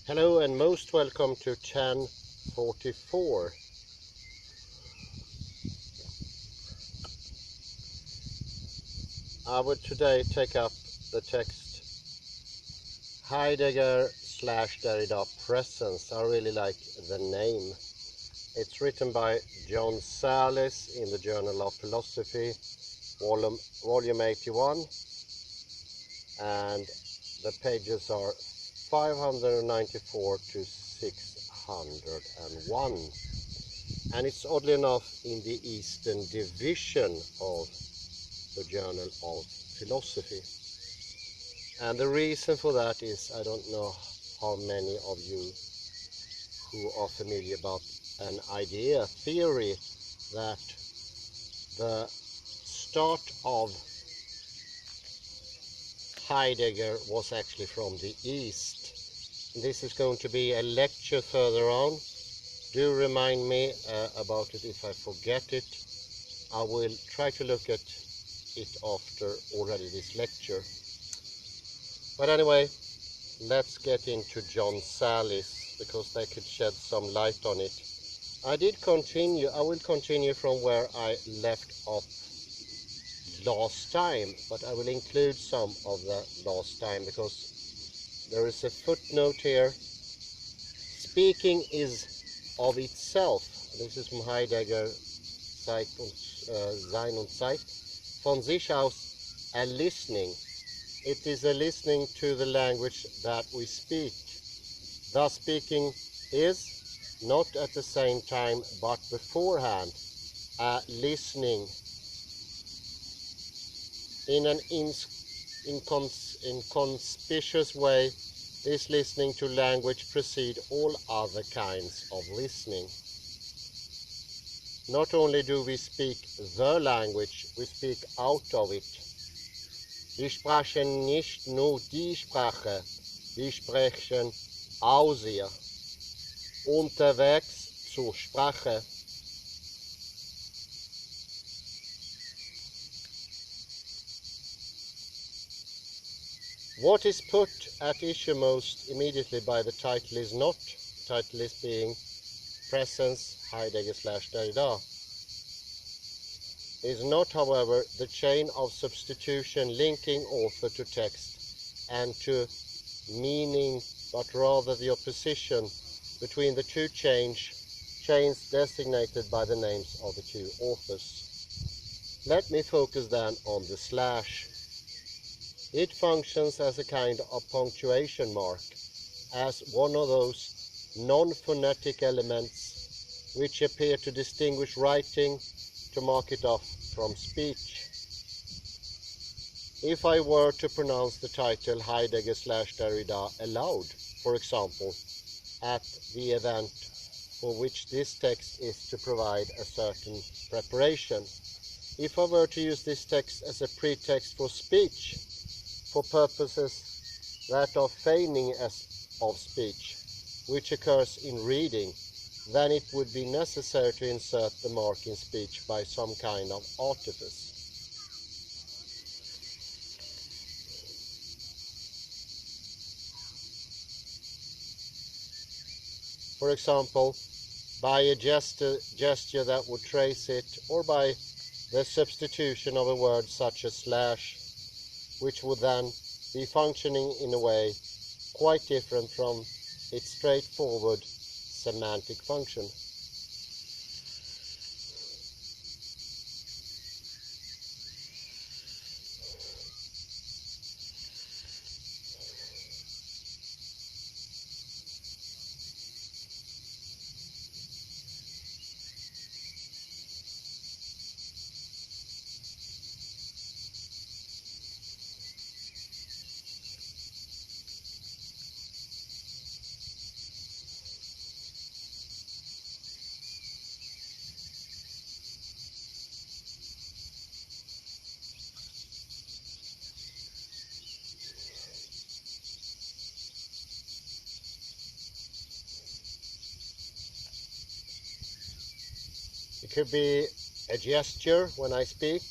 Hello and most welcome to 1044. I would today take up the text Heidegger / Derrida Presence. I really like the name. It's written by John Salis in the Journal of Philosophy, volume 81, and the pages are 594 to 601. And it's oddly enough in the Eastern division of the Journal of Philosophy. And the reason for that is, I don't know how many of you who are familiar about an theory that the start of Heidegger was actually from the East. This is going to be a lecture further on. Do remind me about it if I forget it. I will try to look at it after already this lecture. But anyway, let's get into John Salis, because they could shed some light on it. I will continue from where I left off last time, but I will include some of the last time because there is a footnote here. Speaking is of itself. This is from Heidegger, Sein und Zeit. Von sich aus a listening. It is a listening to the language that we speak. Thus speaking is not at the same time but beforehand a listening. In an inconspicuous way, this listening to language precedes all other kinds of listening. Not only do we speak the language, we speak out of it. Wir sprechen nicht nur die Sprache, wir sprechen aus ihr. Unterwegs zur Sprache. What is put at issue most immediately by the title is not, title is being Presence, Heidegger / Derrida, is not, however, the chain of substitution linking author to text and to meaning, but rather the opposition between the two chains designated by the names of the two authors. Let me focus then on the slash. It functions as a kind of punctuation mark, as one of those non-phonetic elements which appear to distinguish writing, to mark it off from speech. If I were to pronounce the title Heidegger / Derrida aloud, for example, at the event for which this text is to provide a certain preparation, if I were to use this text as a pretext for speech, for purposes that are feigning of speech, which occurs in reading, then it would be necessary to insert the mark in speech by some kind of artifice. For example, by a gesture that would trace it, or by the substitution of a word such as slash, which would then be functioning in a way quite different from its straightforward semantic function. It could be a gesture when I speak,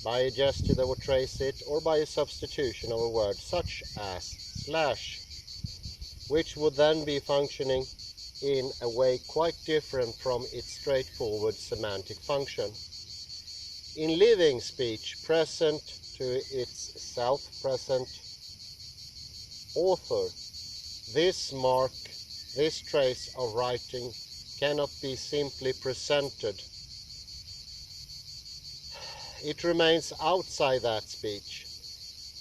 by a gesture that would trace it, or by a substitution of a word such as slash. which would then be functioning in a way quite different from its straightforward semantic function. In living speech, present to its self-present author, this mark, this trace of writing cannot be simply presented. It remains outside that speech,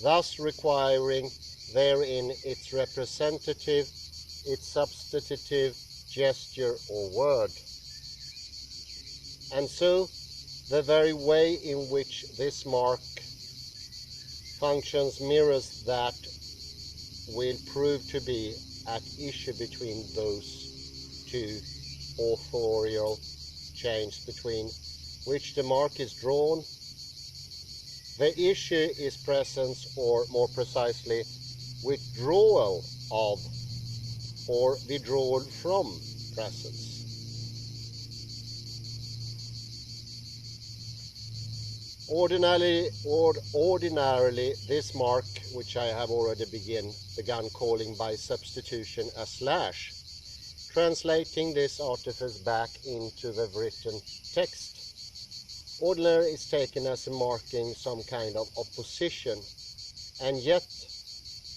thus requiring therein its representative, its substantive gesture or word. And so, the very way in which this mark functions mirrors that will prove to be at issue between those two authorial chains between which the mark is drawn. The issue is presence, or more precisely, withdrawal of or withdrawal from presence. Ordinarily, this mark, which I have already begun calling by substitution a slash, translating this artifice back into the written text, ordinarily is taken as a marking some kind of opposition, and yet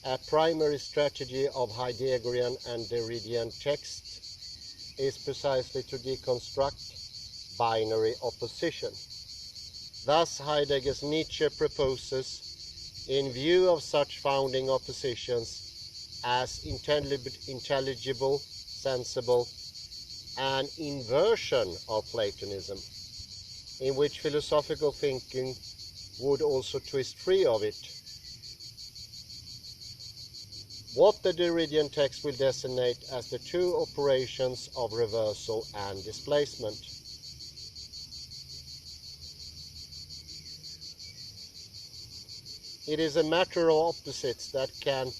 a primary strategy of Heideggerian and Derridian text is precisely to deconstruct binary opposition. Thus, Heidegger's Nietzsche proposes, in view of such founding oppositions, as intelligible, sensible, an inversion of Platonism, in which philosophical thinking would also twist free of it. What the Derridian text will designate as the two operations of reversal and displacement. It is a matter of opposites that can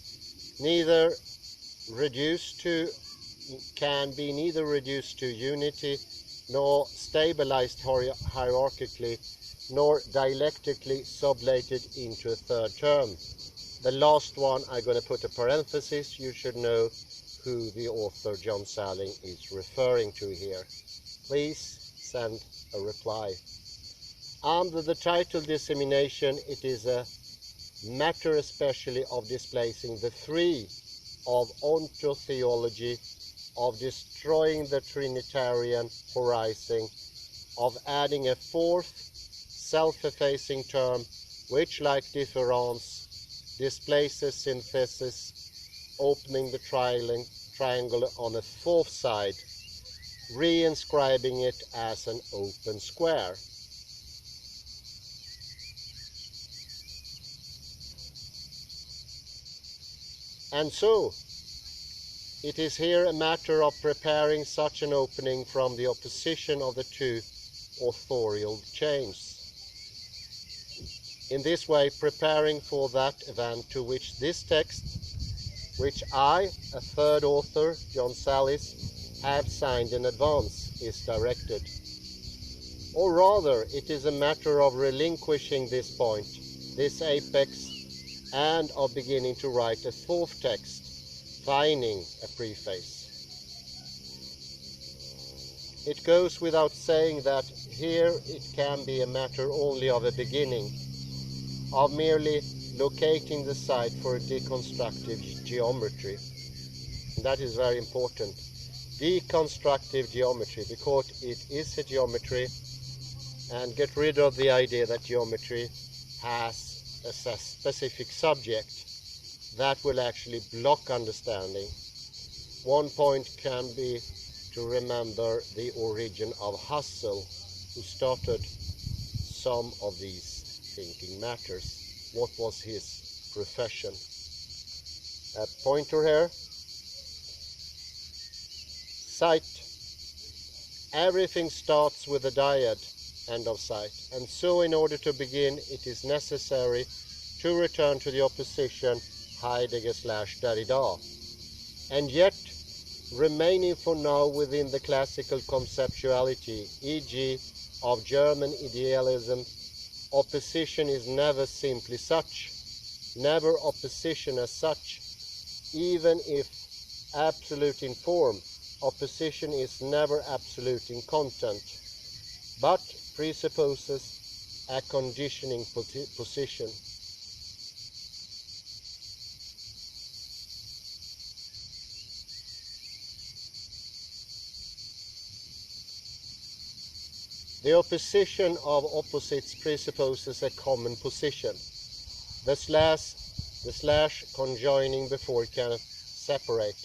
be neither reduced to unity, nor stabilized hierarchically, nor dialectically sublated into a third term. The last one, I'm going to put a parenthesis. You should know who the author John Salling is referring to here. Please send a reply. Under the title Dissemination, it is a matter especially of displacing the three of ontotheology, of destroying the Trinitarian horizon, of adding a fourth self-effacing term which, like difference, displaces synthesis, opening the triangle on a fourth side, reinscribing it as an open square. And so, it is here a matter of preparing such an opening from the opposition of the two authorial chains. In this way, preparing for that event to which this text, which I, a third author, John Sallis, have signed in advance, is directed. Or rather, it is a matter of relinquishing this point, this apex, and of beginning to write a fourth text, finding a preface. It goes without saying that here it can be a matter only of a beginning, of merely locating the site for a deconstructive geometry. And that is very important. Deconstructive geometry, because it is a geometry, and get rid of the idea that geometry has a specific subject that will actually block understanding. One point can be to remember the origin of Husserl, who started some of these thinking matters. What was his profession? A pointer here. Sight. Everything starts with a dyad, end of sight. And so in order to begin, it is necessary to return to the opposition Heidegger/Derrida. And yet, remaining for now within the classical conceptuality, e.g. of German idealism, opposition is never simply such, never opposition as such, even if absolute in form, opposition is never absolute in content, but presupposes a conditioning position. The opposition of opposites presupposes a common position. The slash conjoining before it can separate.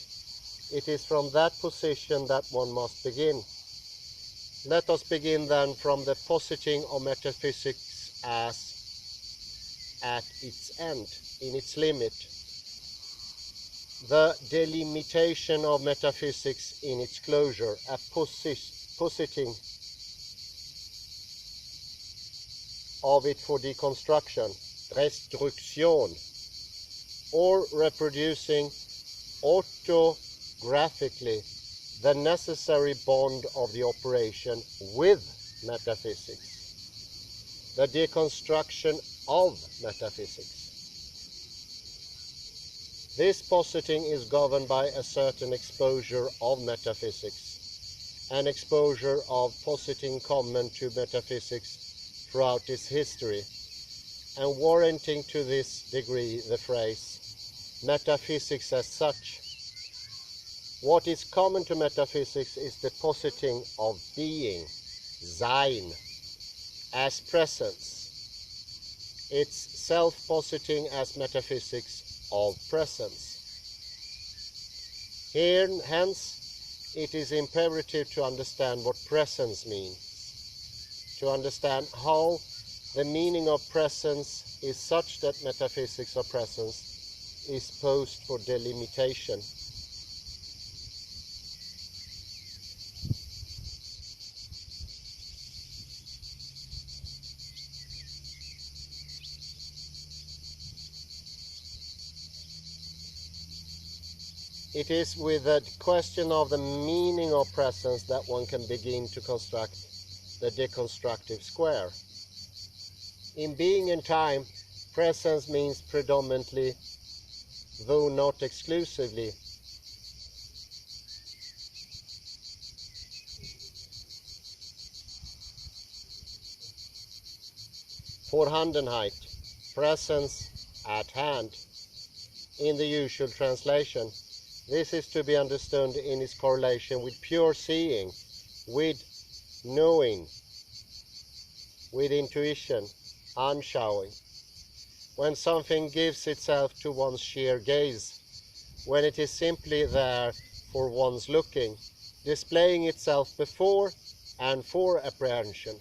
It is from that position that one must begin. Let us begin then from the positing of metaphysics as at its end, in its limit. The delimitation of metaphysics in its closure, a positing of it for deconstruction, destruction, or reproducing autographically the necessary bond of the operation with metaphysics, the deconstruction of metaphysics. This positing is governed by a certain exposure of metaphysics, an exposure of positing common to metaphysics throughout its history, and warranting to this degree the phrase metaphysics as such. What is common to metaphysics is the positing of being, Sein, as presence, its self-positing as metaphysics of presence. Here, hence, it is imperative to understand what presence means, to understand how the meaning of presence is such that metaphysics of presence is posed for delimitation. It is with the question of the meaning of presence that one can begin to construct the deconstructive square. In being and time, presence means predominantly, though not exclusively, Vorhandenheit, presence at hand, in the usual translation. This is to be understood in its correlation with pure seeing, with knowing, with intuition, anschauung. When something gives itself to one's sheer gaze, when it is simply there for one's looking, displaying itself before and for apprehension,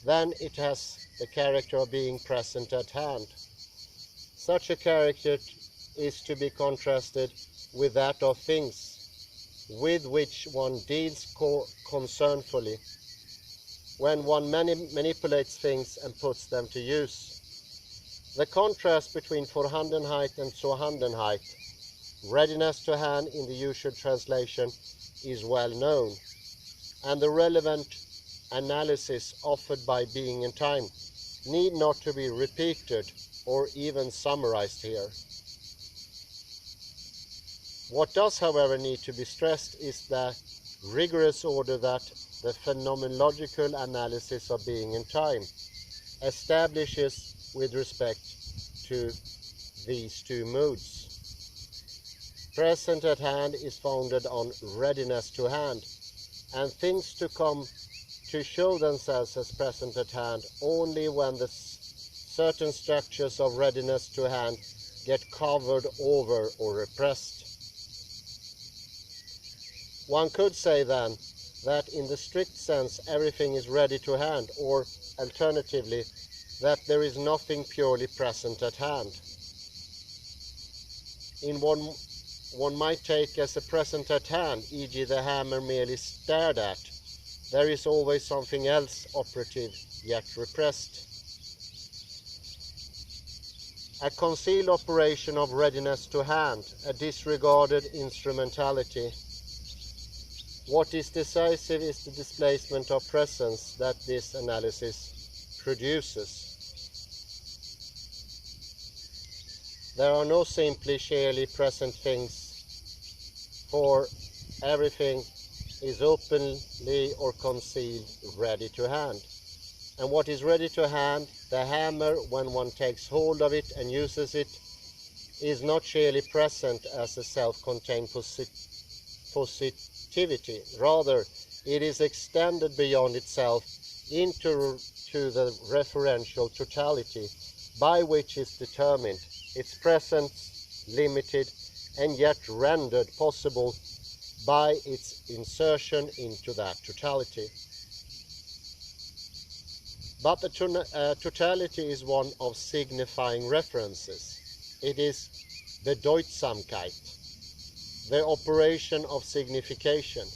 then it has the character of being present at hand. Such a character is to be contrasted with that of things, with which one deals concernfully, when one manipulates things and puts them to use. The contrast between Vorhandenheit and Zuhandenheit, readiness to hand in the usual translation, is well known, and the relevant analysis offered by being and time need not to be repeated or even summarized here. What does, however, need to be stressed is the rigorous order that the phenomenological analysis of being and time establishes with respect to these two moods. Present at hand is founded on readiness to hand, and things to come to show themselves as present at hand only when the certain structures of readiness to hand get covered over or repressed. One could say then that in the strict sense everything is ready to hand, or alternatively that there is nothing purely present at hand. In one might take as a present at hand, e.g. the hammer merely stared at, there is always something else operative yet repressed. A concealed operation of readiness to hand, a disregarded instrumentality. What is decisive is the displacement of presence that this analysis produces. There are no simply sheerly present things for everything is openly or concealed ready to hand. And what is ready to hand, the hammer, when one takes hold of it and uses it, is not surely present as a self-contained positivity. Rather, it is extended beyond itself into the referential totality by which is determined, its presence limited and yet rendered possible by its insertion into that totality. But the totality is one of signifying references. It is Bedeutsamkeit, the operation of signification.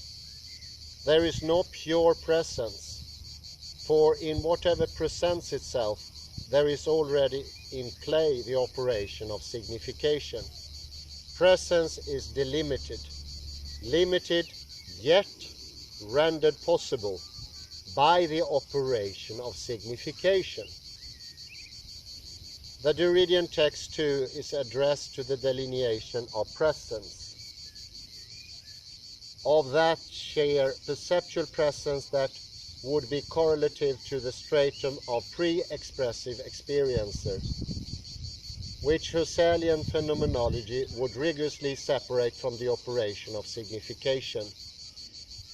There is no pure presence, for in whatever presents itself, there is already in play the operation of signification. Presence is delimited, limited, yet rendered possible by the operation of signification. The Derridian text too is addressed to the delineation of presence, of that sheer perceptual presence that would be correlative to the stratum of pre-expressive experiencer, which Husserlian phenomenology would rigorously separate from the operation of signification.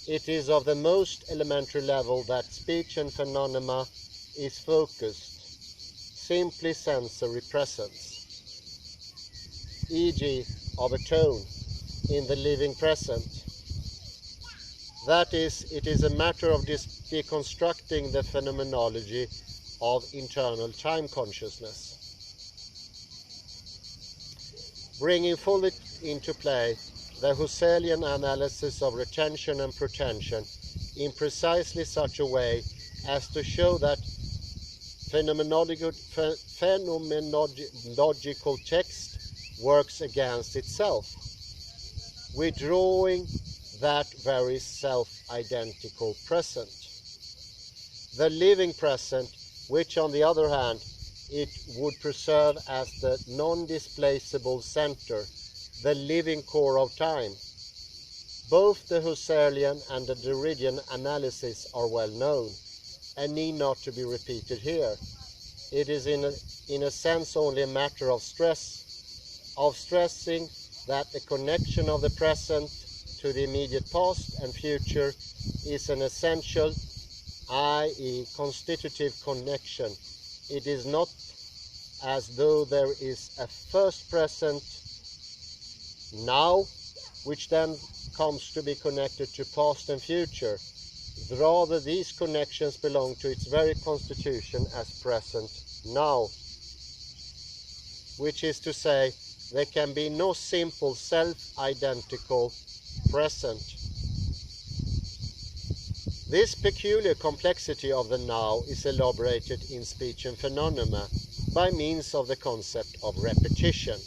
It is of the most elementary level that speech and phenomena is focused, simply sensory presence, e.g. of a tone in the living present. That is, it is a matter of deconstructing the phenomenology of internal time consciousness, bringing fully into play the Husserlian analysis of retention and pretension in precisely such a way as to show that phenomenological text works against itself, withdrawing that very self-identical present. The living present, which on the other hand it would preserve as the non-displaceable center, the living core of time. Both the Husserlian and the Derridian analysis are well known and need not to be repeated here. It is in a sense only a matter of stressing that the connection of the present to the immediate past and future is an essential, i.e. constitutive connection. It is not as though there is a first present now, which then comes to be connected to past and future. Rather, these connections belong to its very constitution as present now, which is to say, there can be no simple self-identical present. This peculiar complexity of the now is elaborated in Speech and Phenomena by means of the concept of repetition.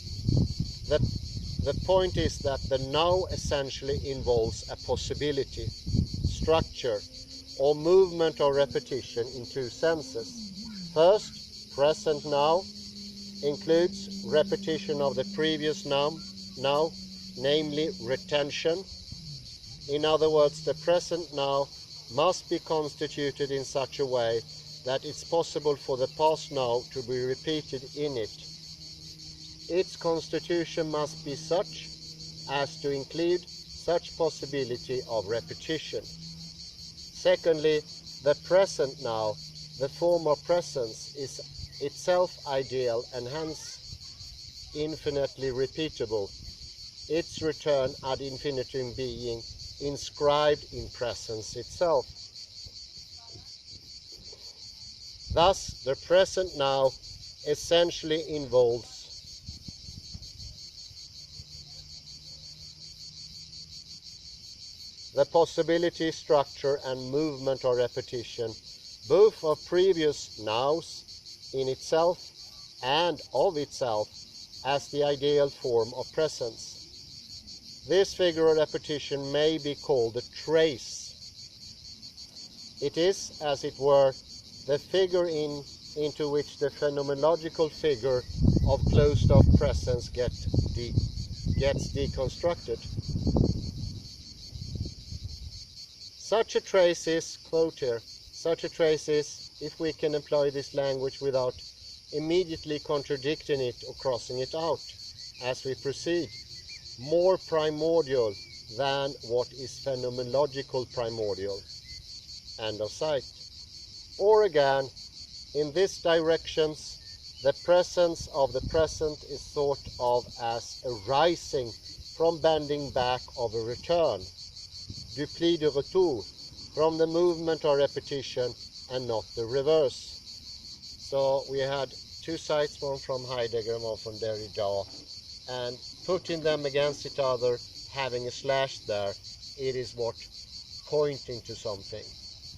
The point is that the now essentially involves a possibility, structure, or movement or repetition in two senses. First, present now includes repetition of the previous now, namely retention. In other words, the present now must be constituted in such a way that it's possible for the past now to be repeated in it. Its constitution must be such as to include such possibility of repetition. Secondly, the present now, the form of presence, is itself ideal and hence infinitely repeatable, its return ad infinitum being inscribed in presence itself. Thus, the present now essentially involves the possibility, structure, and movement or repetition, both of previous nows in itself and of itself as the ideal form of presence. This figure of repetition may be called a trace. It is, as it were, the figure into which the phenomenological figure of closed-off presence gets deconstructed. Such a trace is, quote here, such a trace is, if we can employ this language without immediately contradicting it or crossing it out as we proceed, more primordial than what is phenomenological primordial. End of sight. Or again, in these directions, the presence of the present is thought of as arising from bending back of a return, du pli de retour, from the movement or repetition and not the reverse. So we had two sites, one from Heidegger and one from Derrida, and putting them against each other, having a slash there, it is what pointing to something.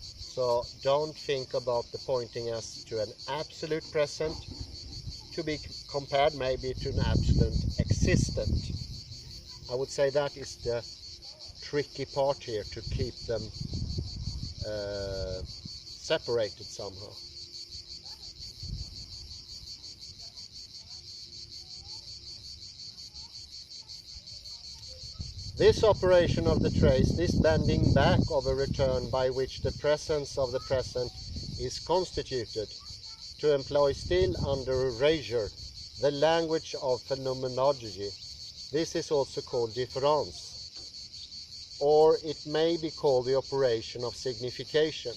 So don't think about the pointing as to an absolute present, to be compared maybe to an absolute existent. I would say that is the tricky part here, to keep them separated somehow. This operation of the trace, this bending back of a return by which the presence of the present is constituted, to employ still under erasure the language of phenomenology, this is also called difference, or it may be called the operation of signification.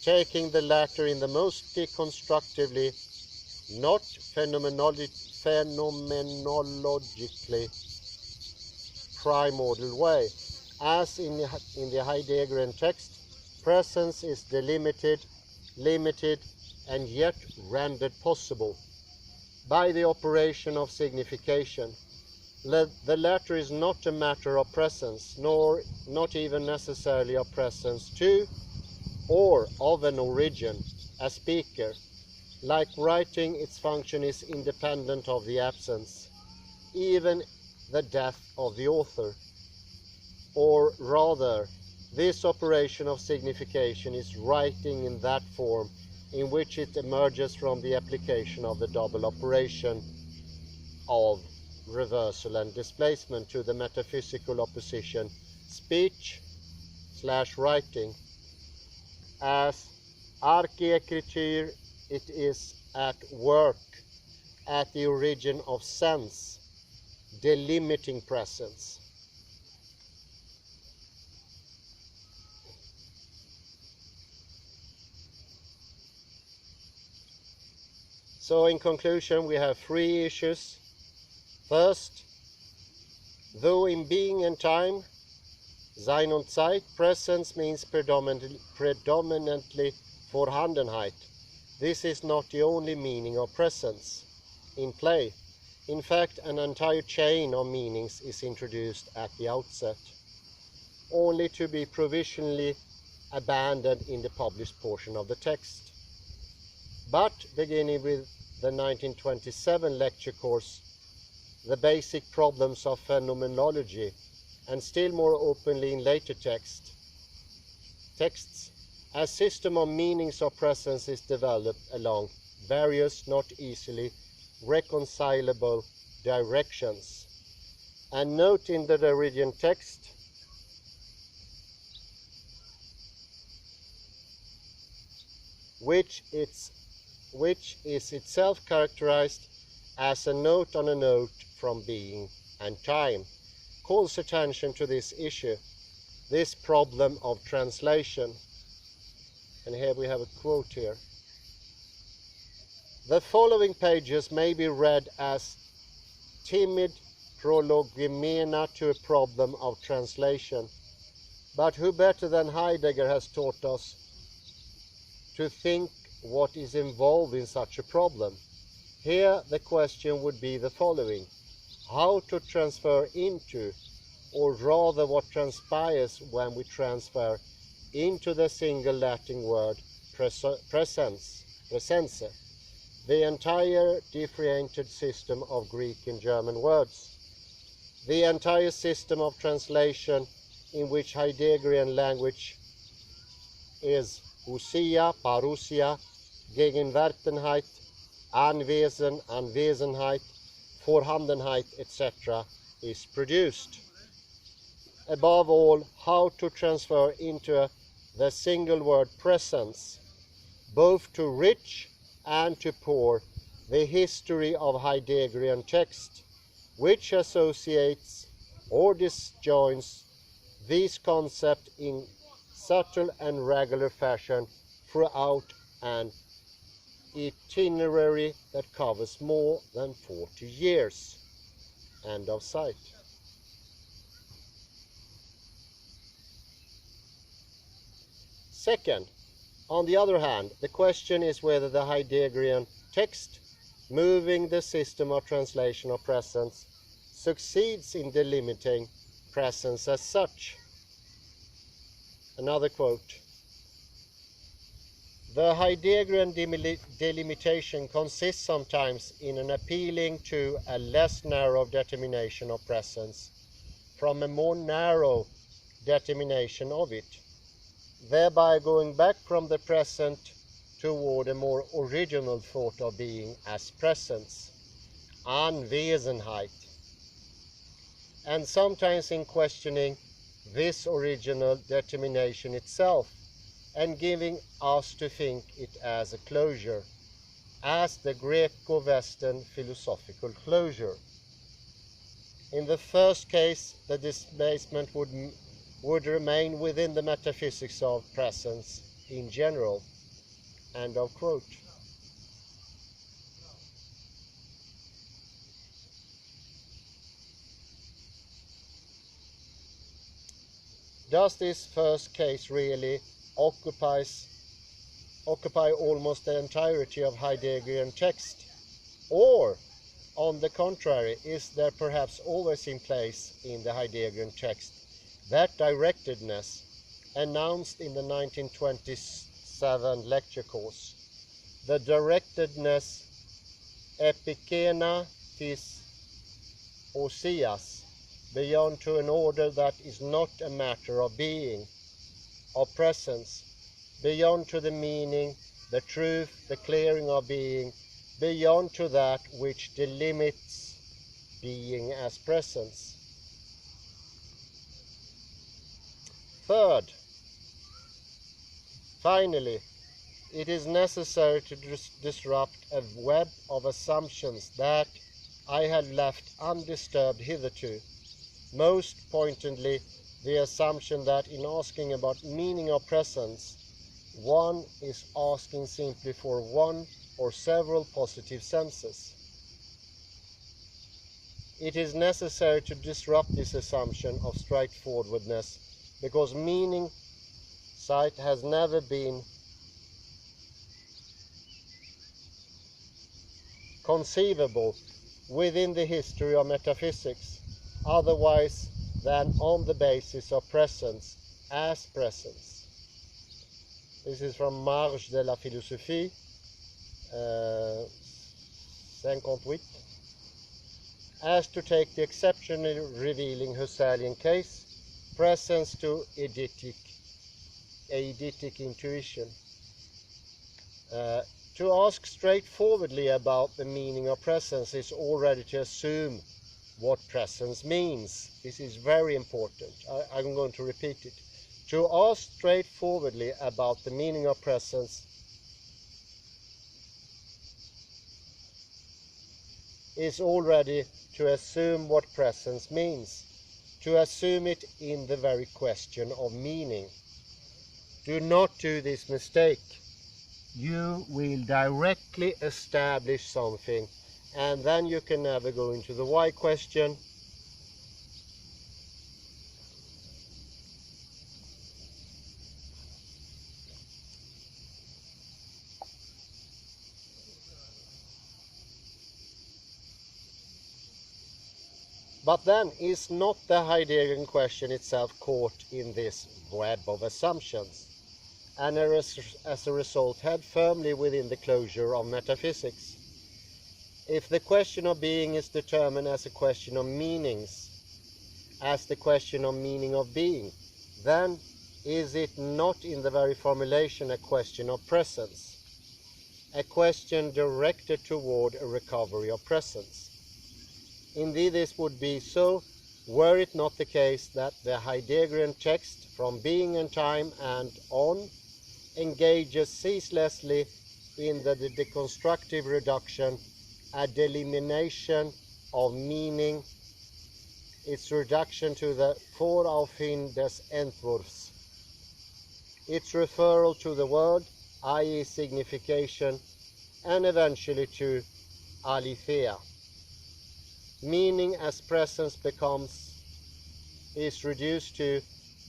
Taking the latter in the most deconstructively, not phenomenologically primordial way. As in the Heideggerian text, presence is delimited, limited, and yet rendered possible by the operation of signification. The latter is not a matter of presence, nor not even necessarily of presence to, or of an origin, a speaker. Like writing, its function is independent of the absence, even the death of the author. Or rather, this operation of signification is writing in that form in which it emerges from the application of the double operation of reversal and displacement to the metaphysical opposition speech/writing. As archi-écriture, it is at work at the origin of sense, delimiting presence. So in conclusion, we have three issues. First, though in being and time, Sein und Zeit, presence means predominantly Vorhandenheit. This is not the only meaning of presence in play. In fact, an entire chain of meanings is introduced at the outset, only to be provisionally abandoned in the published portion of the text. But beginning with the 1927 lecture course, The Basic Problems of Phenomenology, and still more openly in later texts, a system of meanings of presence is developed along various, not easily reconcilable directions. And note in the Derridian text, which is itself characterized as a note on a note from being and time, calls attention to this issue, this problem of translation. And here we have a quote here. The following pages may be read as timid prolegomena to a problem of translation. But who better than Heidegger has taught us to think what is involved in such a problem? Here the question would be the following: how to transfer into, or rather what transpires when we transfer into the single Latin word presence, the entire differentiated system of Greek and German words, the entire system of translation in which Heideggerian language is Ousia, Parousia, Gegenwärtigkeit, Anwesen, Anwesenheit, Vorhandenheit, etc., is produced. Above all, how to transfer into the single word presence, both to rich and to poor, the history of Heideggerian text, which associates or disjoins these concepts in subtle and regular fashion throughout an itinerary that covers more than 40 years. End of sight. Second, on the other hand, the question is whether the Heideggerian text, moving the system of translation of presence, succeeds in delimiting presence as such. Another quote. The Heideggerian delimitation consists sometimes in an appealing to a less narrow determination of presence from a more narrow determination of it, thereby going back from the present toward a more original thought of being as presence, Anwesenheit, and sometimes in questioning this original determination itself and giving us to think it as a closure, as the Greco-Western philosophical closure. In the first case, the displacement would remain within the metaphysics of presence in general. End of quote. Does this first case really occupy almost the entirety of Heideggerian text? Or, on the contrary, is there perhaps always in place in the Heideggerian text that directedness announced in the 1927 lecture course, the directedness epikena tis osias, beyond to an order that is not a matter of being, of presence, beyond to the meaning, the truth, the clearing of being, beyond to that which delimits being as presence. Third, finally, it is necessary to disrupt a web of assumptions that I have left undisturbed hitherto. Most pointedly, the assumption that in asking about meaning of presence, one is asking simply for one or several positive senses. It is necessary to disrupt this assumption of straightforwardness, because meaning sight has never been conceivable within the history of metaphysics, otherwise than on the basis of presence as presence. This is from Marge de la Philosophie, 58. As to take the exceptionally revealing Husserlian case, presence to eidetic intuition. To ask straightforwardly about the meaning of presence is already to assume what presence means. This is very important. I'm going to repeat it. To ask straightforwardly about the meaning of presence is already to assume what presence means, to assume it in the very question of meaning. Do not do this mistake. You will directly establish something, and then you can never go into the why question. But then is not the Heideggerian question itself caught in this web of assumptions, and as a result held firmly within the closure of metaphysics? If the question of being is determined as a question of meanings, as the question of meaning of being, then is it not in the very formulation a question of presence, a question directed toward a recovery of presence? Indeed, this would be so were it not the case that the Heideggerian text from being and time and on engages ceaselessly in the deconstructive reduction and elimination of meaning, its reduction to the Voraufhin des Entwurfs, its referral to the word, i.e. signification, and eventually to aletheia. Meaning as presence is reduced to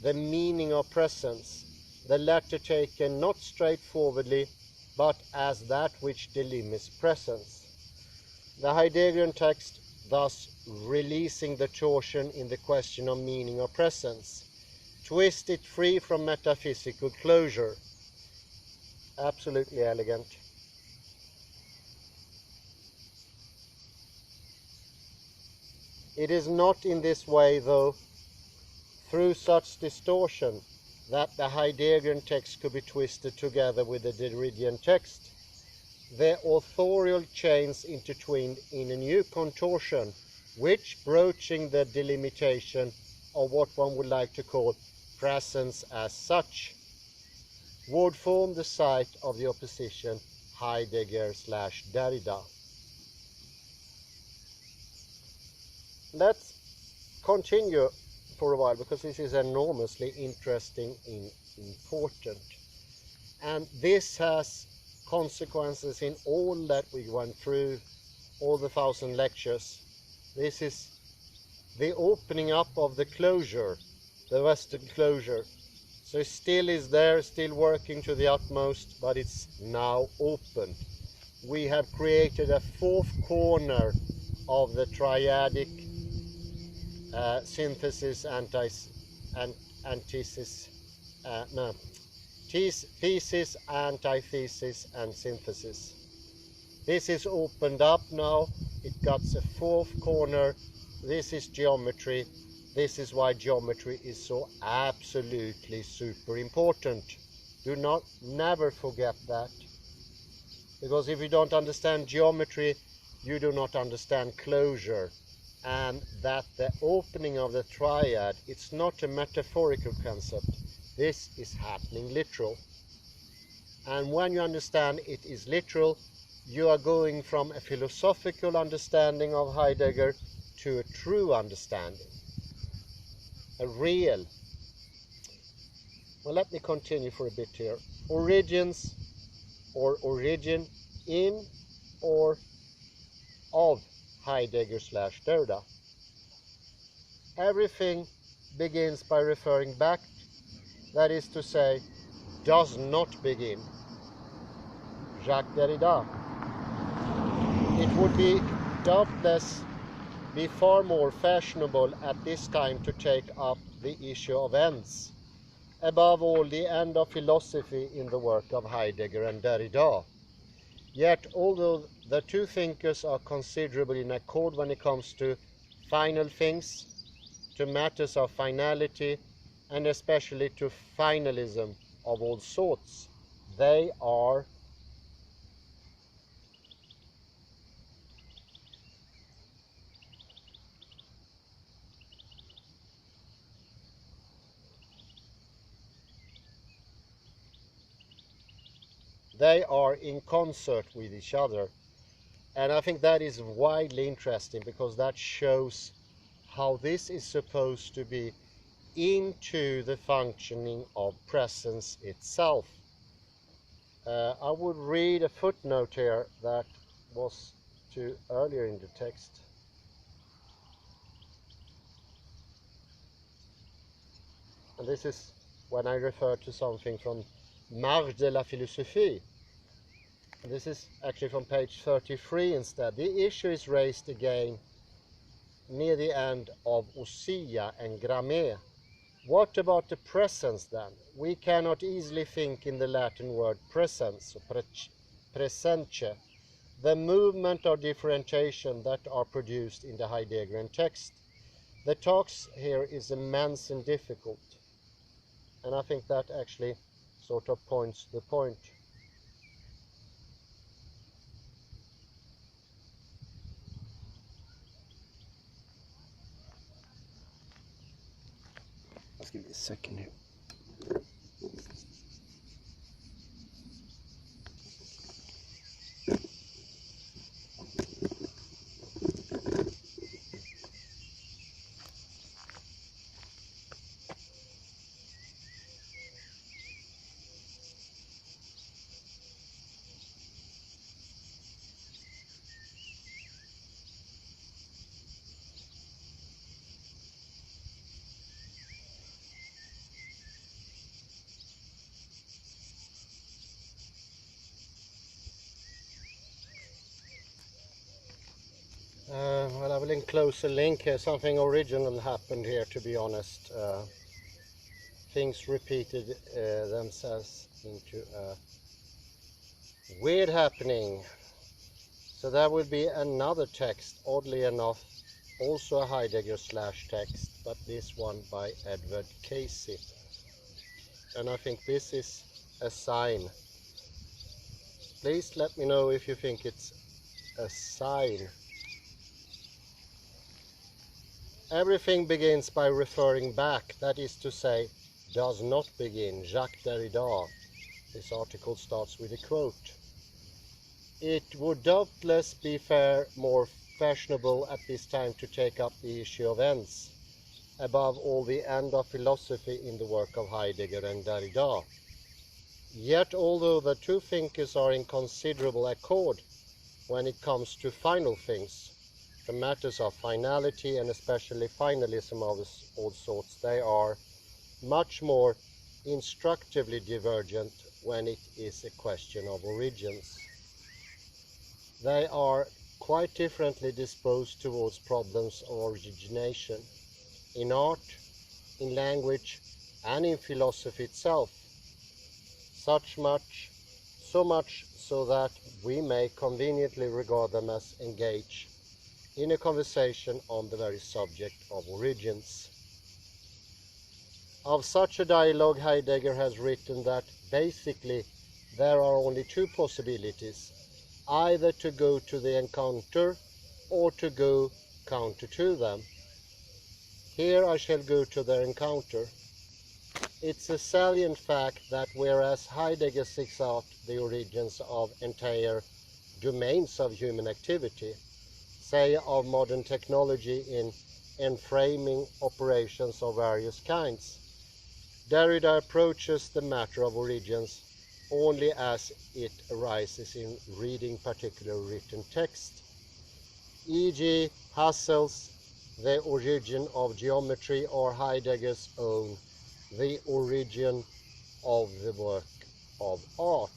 the meaning of presence, the latter taken not straightforwardly, but as that which delimits presence. The Heideggerian text thus releasing the torsion in the question of meaning of presence, twist it free from metaphysical closure. Absolutely elegant. It is not in this way, though, through such distortion, that the Heideggerian text could be twisted together with the Derridian text. The authorial chains intertwined in a new contortion, which, broaching the delimitation of what one would like to call presence as such, would form the site of the opposition Heidegger/Derrida. Let's continue for a while, because this is enormously interesting and important. And this has consequences in all that we went through, all the 1,000 lectures. This is the opening up of the closure, the Western closure. So it still is there, still working to the utmost, but it's now open. We have created a fourth corner of the triadic synthesis, thesis, antithesis, and synthesis. This is opened up now. It got a fourth corner. This is geometry. This is why geometry is so absolutely super important. Do not never forget that. Because if you don't understand geometry, you do not understand closure. And that the opening of the triad, it's not a metaphorical concept. This is happening literal. And when you understand it is literal, you are going from a philosophical understanding of Heidegger to a true understanding. A real. Well, let me continue for a bit here. Origins or origin in or of Heidegger/Derrida. Everything begins by referring back, that is to say, does not begin. Jacques Derrida. It would be doubtless be far more fashionable at this time to take up the issue of ends, above all the end of philosophy in the work of Heidegger and Derrida. Yet, although the two thinkers are considerably in accord when it comes to final things, to matters of finality, and especially to finalism of all sorts, they are in concert with each other. And I think that is widely interesting, because that shows how this is supposed to be into the functioning of presence itself. I would read a footnote here that was earlier in the text. And this is when I refer to something from Marge de la Philosophie. And this is actually from page 33 instead. The issue is raised again near the end of Ossia and Grammaire. What about the presence then? We cannot easily think in the Latin word presence, presence, the movement or differentiation that are produced in the Heideggerian text. The task here is immense and difficult. And I think that actually sort of points the point. Give me a second here. Well, I will enclose a link here. Something original happened here, to be honest. Things repeated themselves into a weird happening. So that would be another text, oddly enough, also a Heidegger / text, but this one by Edward Casey. And I think this is a sign. Please let me know if you think it's a sign. Everything begins by referring back, that is to say, does not begin. Jacques Derrida. This article starts with a quote. It would doubtless be more fashionable at this time to take up the issue of ends, above all the end of philosophy in the work of Heidegger and Derrida. Yet, although the two thinkers are in considerable accord when it comes to final things, the matters of finality and especially finalism of all sorts, they are much more instructively divergent when it is a question of origins. They are quite differently disposed towards problems of origination, in art, in language, and in philosophy itself. So much so that we may conveniently regard them as engaged in a conversation on the very subject of origins. Of such a dialogue, Heidegger has written that basically there are only two possibilities, either to go to the encounter or to go counter to them. Here I shall go to their encounter. It's a salient fact that whereas Heidegger seeks out the origins of entire domains of human activity, say of modern technology in enframing operations of various kinds, Derrida approaches the matter of origins only as it arises in reading particular written text, e.g. Husserl's The Origin of Geometry or Heidegger's own The Origin of the Work of Art.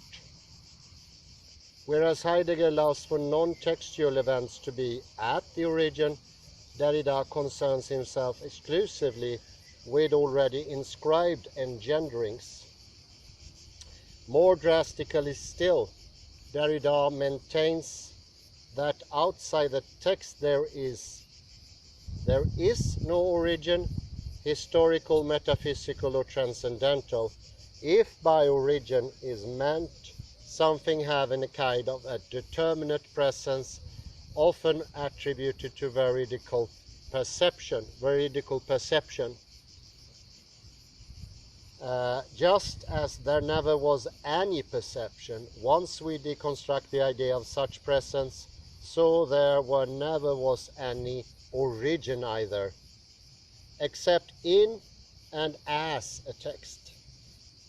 Whereas Heidegger allows for non-textual events to be at the origin, Derrida concerns himself exclusively with already inscribed engenderings. More drastically still, Derrida maintains that outside the text there is no origin, historical, metaphysical, or transcendental, if by origin is meant something having a kind of a determinate presence, often attributed to veridical perception. Just as there never was any perception, once we deconstruct the idea of such presence, so there never was any origin either, except in and as a text.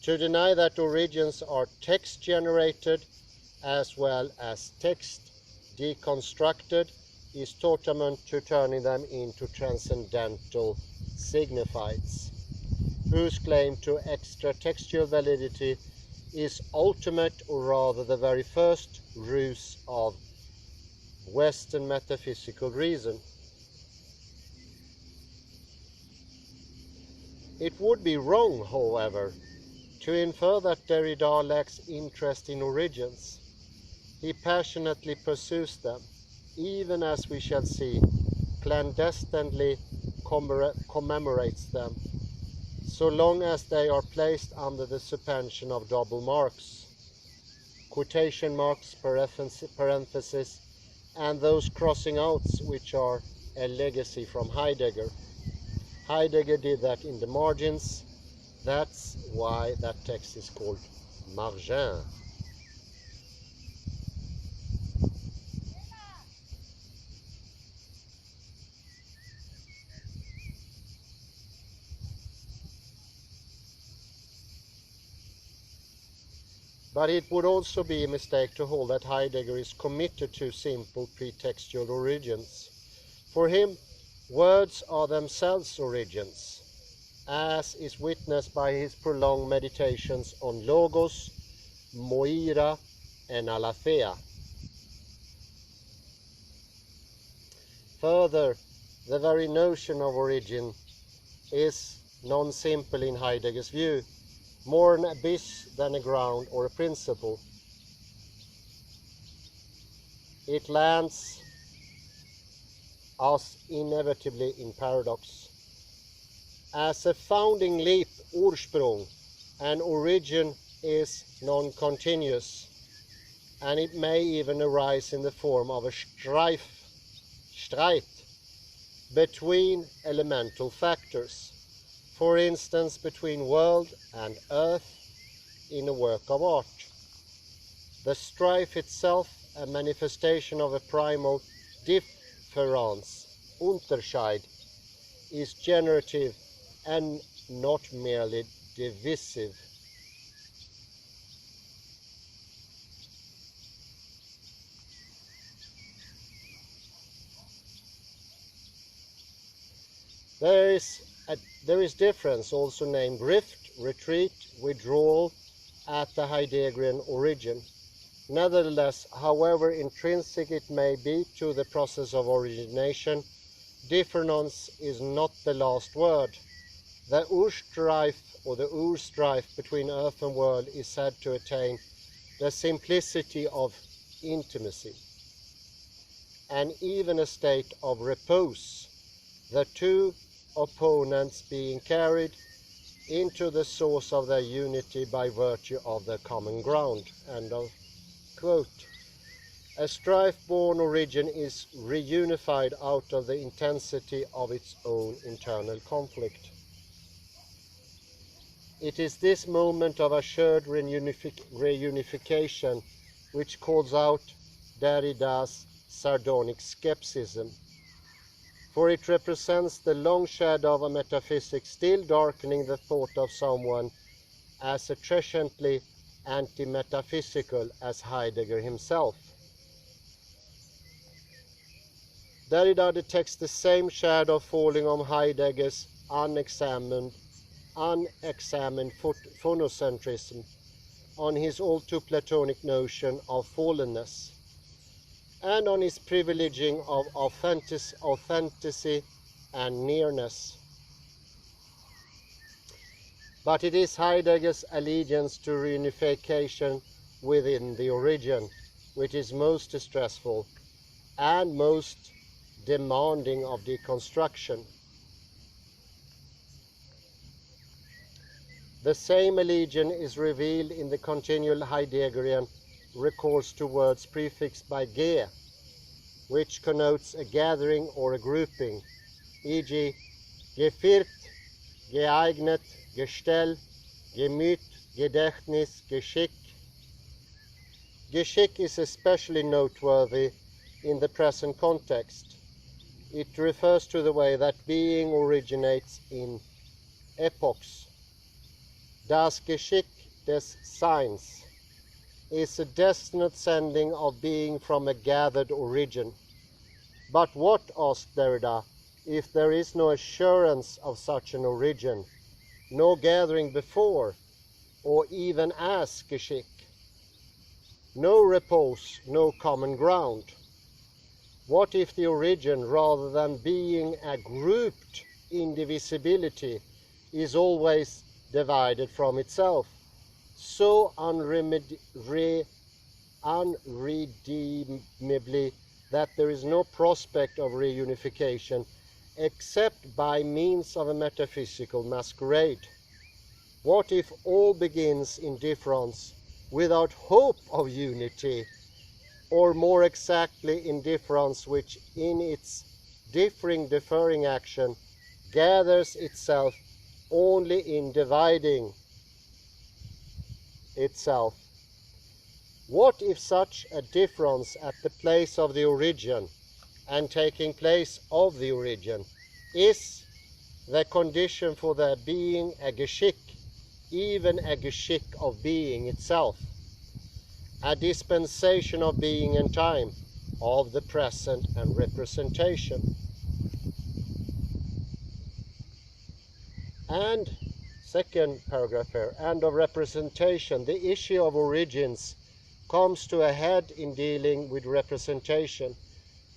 To deny that origins are text-generated as well as text deconstructed is tantamount to turning them into transcendental signifieds, whose claim to extra-textual validity is ultimate, or rather the very first ruse of Western metaphysical reason. It would be wrong, however, to infer that Derrida lacks interest in origins. He passionately pursues them, even as we shall see, clandestinely commemorates them, so long as they are placed under the suspension of double marks, quotation marks, parentheses, and those crossing outs which are a legacy from Heidegger. Heidegger did that in the margins. That's why that text is called margin. But it would also be a mistake to hold that Heidegger is committed to simple pretextual origins. For him, words are themselves origins, as is witnessed by his prolonged meditations on logos, moira, and aletheia. Further, the very notion of origin is non-simple in Heidegger's view, more an abyss than a ground or a principle. It lands us inevitably in paradox. As a founding leap, Ursprung, an origin is non-continuous, and it may even arise in the form of a streit between elemental factors, for instance between world and earth in a work of art. The strife itself, a manifestation of a primal difference, Unterschied, is generative and not merely divisive. There is difference, also named rift, retreat, withdrawal, at the Heideggerian origin. Nevertheless, however intrinsic it may be to the process of origination, difference is not the last word. The Urstrife or the Urstrife between earth and world is said to attain the simplicity of intimacy, and even a state of repose, the two opponents being carried into the source of their unity by virtue of their common ground. End of quote. A strife-born origin is reunified out of the intensity of its own internal conflict. It is this moment of assured reunification which calls out Derrida's sardonic skepticism, for it represents the long shadow of a metaphysic still darkening the thought of someone as attractantly anti-metaphysical as Heidegger himself. Derrida detects the same shadow falling on Heidegger's unexamined phonocentrism, on his all too Platonic notion of fallenness, and on his privileging of authenticity and nearness. But it is Heidegger's allegiance to reunification within the origin which is most distressful and most demanding of deconstruction. The same allegiance is revealed in the continual Heideggerian recourse to words prefixed by ge, which connotes a gathering or a grouping, e.g. geviert, geeignet, gestell, gemüt, Gedächtnis, Geschick. Geschick is especially noteworthy in the present context. It refers to the way that being originates in epochs. Das Geschick des Seins is a destined sending of being from a gathered origin. But what, asked Derrida, if there is no assurance of such an origin, no gathering before, or even as Geschick? No repose, no common ground. What if the origin, rather than being a grouped indivisibility, is always divided from itself, so unredeemably that there is no prospect of reunification except by means of a metaphysical masquerade? What if all begins in difference without hope of unity, or more exactly in difference which in its differing action gathers itself only in dividing itself. What if such a difference at the place of the origin and taking place of the origin is the condition for there being a Geschick, even a Geschick of being itself, a dispensation of being and time, of the present and representation. And second paragraph here, and of representation, the issue of origins comes to a head in dealing with representation,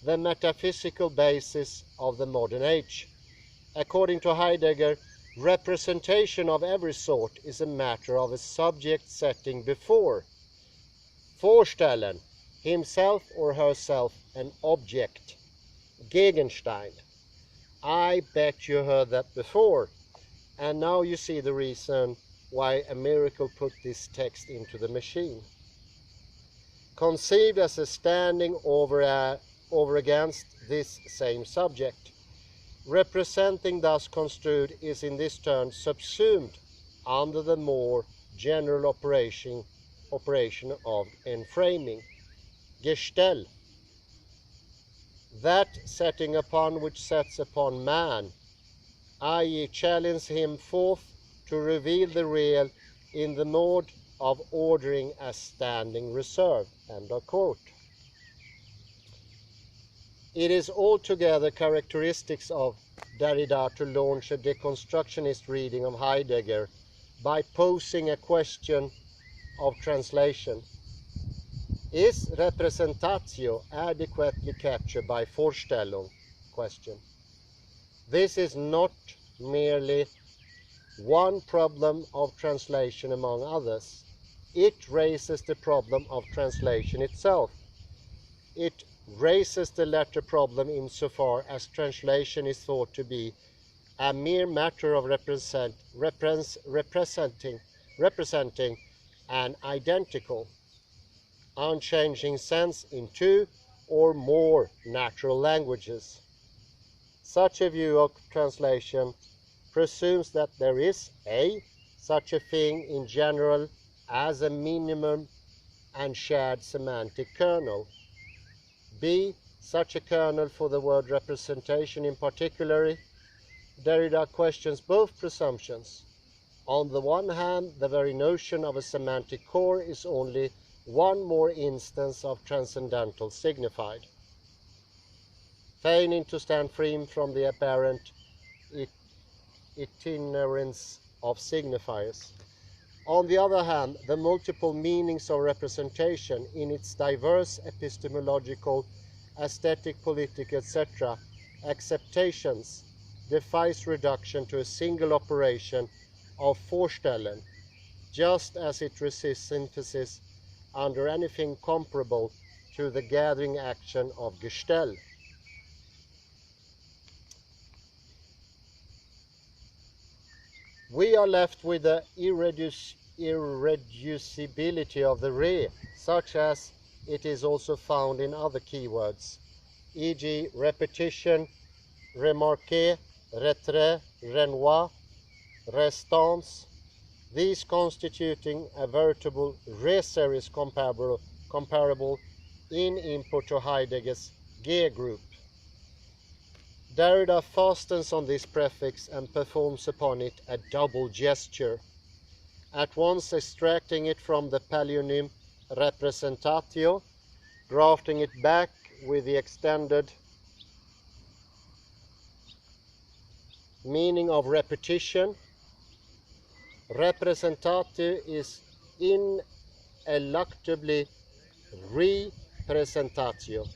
the metaphysical basis of the modern age. According to Heidegger, representation of every sort is a matter of a subject setting before, vorstellen, himself or herself, an object, Gegenstand. I bet you heard that before, and now you see the reason why a miracle put this text into the machine. Conceived as a standing over against this same subject. Representing thus construed is in this turn subsumed under the more general operation of enframing, Gestell, that setting upon which sets upon man, i.e. challenge him forth to reveal the real in the mode of ordering as standing reserve. End of quote. It is altogether characteristics of Derrida to launch a deconstructionist reading of Heidegger by posing a question of translation. Is representatio adequately captured by Vorstellung? Question. This is not merely one problem of translation among others. It raises the problem of translation itself. It raises the latter problem insofar as translation is thought to be a mere matter of representing an identical, unchanging sense in two or more natural languages. Such a view of translation presumes that there is A, such a thing in general as a minimum and shared semantic kernel, B, such a kernel for the word representation in particular. Derrida questions both presumptions. On the one hand, the very notion of a semantic core is only one more instance of transcendental signified, feigning to stand free from the apparent itinerance of signifiers. On the other hand, the multiple meanings of representation in its diverse epistemological, aesthetic, political, etc. acceptations defies reduction to a single operation of Vorstellen, just as it resists synthesis under anything comparable to the gathering action of Gestell. We are left with the irreducibility of the re, such as it is also found in other keywords, e.g. repetition, remarquer, retrait, renvoi, restance, these constituting a veritable re-series comparable in input to Heidegger's G group. Derrida fastens on this prefix and performs upon it a double gesture, at once extracting it from the palionym representatio, grafting it back with the extended meaning of repetition. Representatio is ineluctably representatio,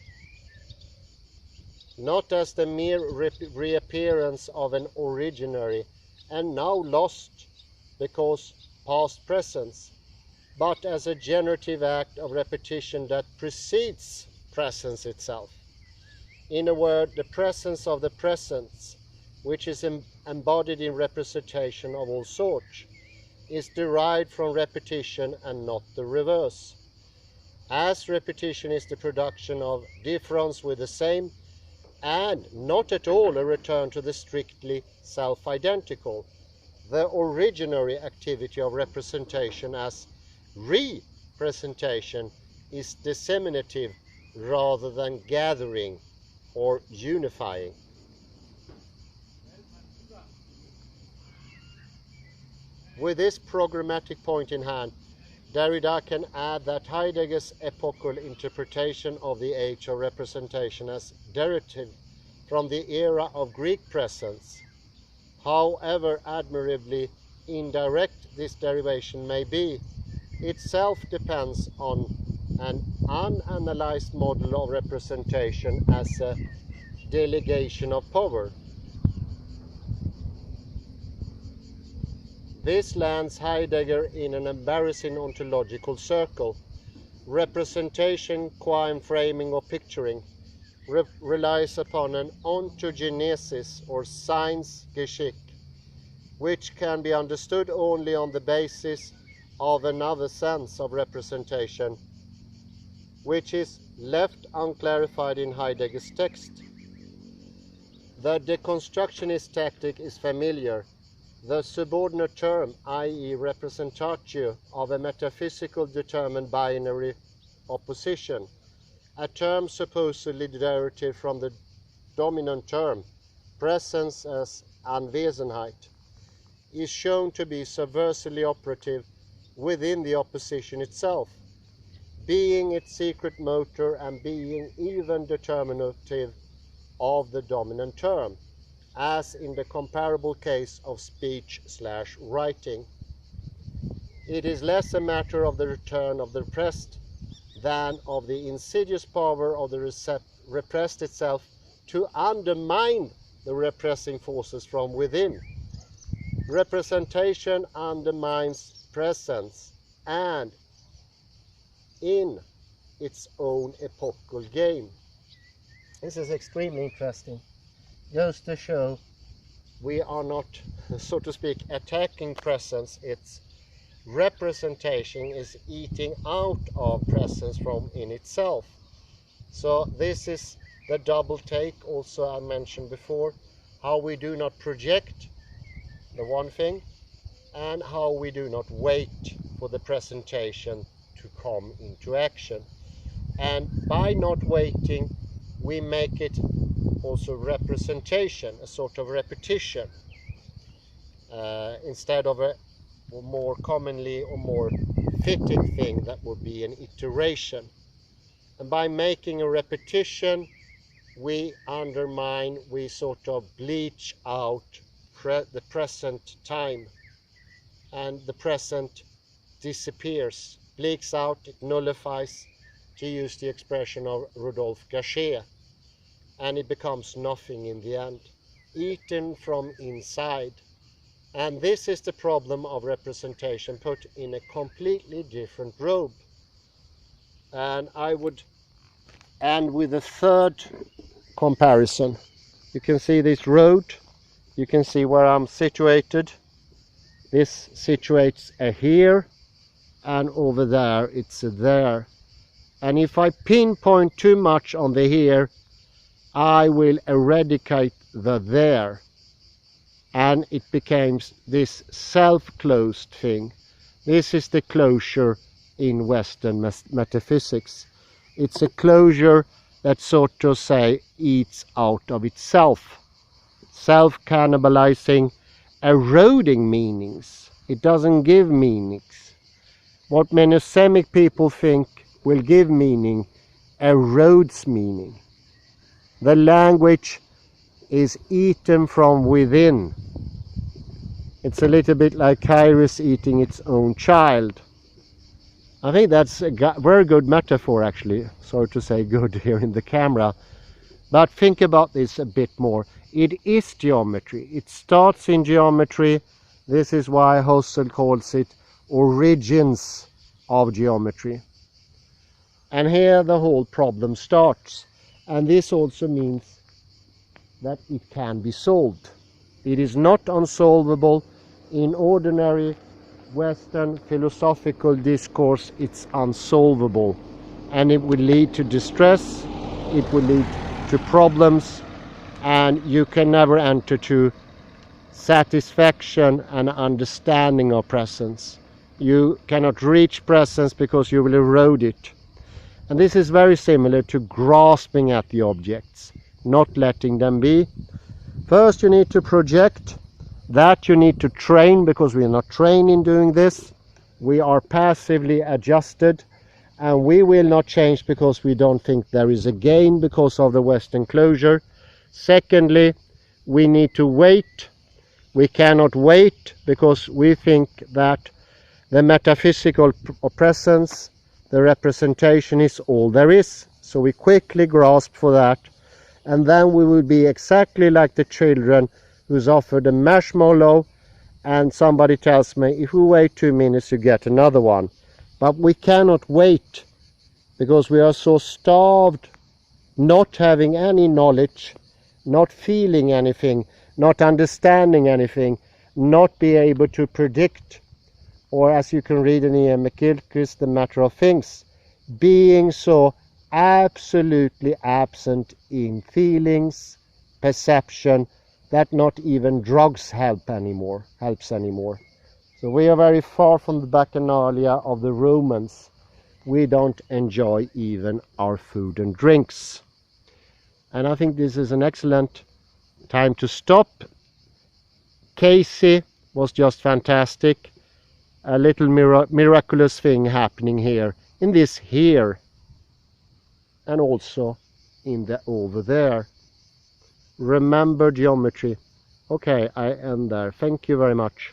not as the mere reappearance of an originary and now lost because past presence, but as a generative act of repetition that precedes presence itself. In a word, the presence of the presence, which is embodied in representation of all sorts, is derived from repetition and not the reverse. As repetition is the production of difference with the same, and not at all a return to the strictly self-identical, the originary activity of representation as representation is disseminative rather than gathering or unifying. With this programmatic point in hand, Derrida can add that Heidegger's epochal interpretation of the age of representation as derivative from the era of Greek presence, however admirably indirect this derivation may be, itself depends on an unanalyzed model of representation as a delegation of power. This lands Heidegger in an embarrassing ontological circle. Representation, qua framing or picturing, relies upon an ontogenesis or Seinsgeschick, which can be understood only on the basis of another sense of representation, which is left unclarified in Heidegger's text. The deconstructionist tactic is familiar. The subordinate term, i.e. representatio, of a metaphysical determined binary opposition, a term supposedly derivative from the dominant term, presence as Anwesenheit, is shown to be subversively operative within the opposition itself, being its secret motor and being even determinative of the dominant term, as in the comparable case of speech/writing. It is less a matter of the return of the repressed than of the insidious power of the repressed itself to undermine the repressing forces from within. Representation undermines presence and in its own epochal game. This is extremely interesting. Goes to show we are not, so to speak, attacking presence. Its representation is eating out of presence from in itself. So this is the double take also I mentioned before, how we do not project the one thing and how we do not wait for the presentation to come into action. And by not waiting, we make it also representation, a sort of repetition, instead of a more commonly or more fitting thing that would be an iteration. And by making a repetition, we undermine, we sort of bleach out the present time, and the present disappears, bleaks out, it nullifies, to use the expression of Rodolphe Gasquet, and it becomes nothing in the end, eaten from inside. And this is the problem of representation put in a completely different robe. And I would end with a third comparison. You can see this road, you can see where I'm situated. This situates a here, and over there it's a there. And if I pinpoint too much on the here, I will eradicate the there, and it becomes this self-closed thing. This is the closure in Western metaphysics. It's a closure that sort of say eats out of itself, self-cannibalizing, eroding meanings. It doesn't give meanings. What Monasemic people think will give meaning erodes meaning. The language is eaten from within. It's a little bit like Kairos eating its own child. I think that's a very good metaphor, actually. Sorry to say good here in the camera. But think about this a bit more. It is geometry. It starts in geometry. This is why Husserl calls it origins of geometry. And here the whole problem starts. And this also means that it can be solved. It is not unsolvable in ordinary Western philosophical discourse. It's unsolvable, and it will lead to distress, it will lead to problems, and you can never enter to satisfaction and understanding of presence. You cannot reach presence because you will erode it. And this is very similar to grasping at the objects, not letting them be. First you need to project, that you need to train, because we are not trained in doing this. We are passively adjusted, and we will not change because we don't think there is a gain because of the Western closure. Secondly, we need to wait. We cannot wait because we think that the metaphysical presence, the representation, is all there is. So we quickly grasp for that, and then we will be exactly like the children who's offered a marshmallow, and somebody tells me, if we wait 2 minutes you get another one. But we cannot wait because we are so starved, not having any knowledge, not feeling anything, not understanding anything, not be able to predict, or as you can read in Ian McGilchrist, The Matter of Things, being so absolutely absent in feelings, perception, that not even drugs helps anymore. So we are very far from the bacchanalia of the Romans. We don't enjoy even our food and drinks. And I think this is an excellent time to stop. Casey was just fantastic. A little miraculous thing happening here, in this here, and also in the over there. Remember geometry. Okay, I end there. Thank you very much.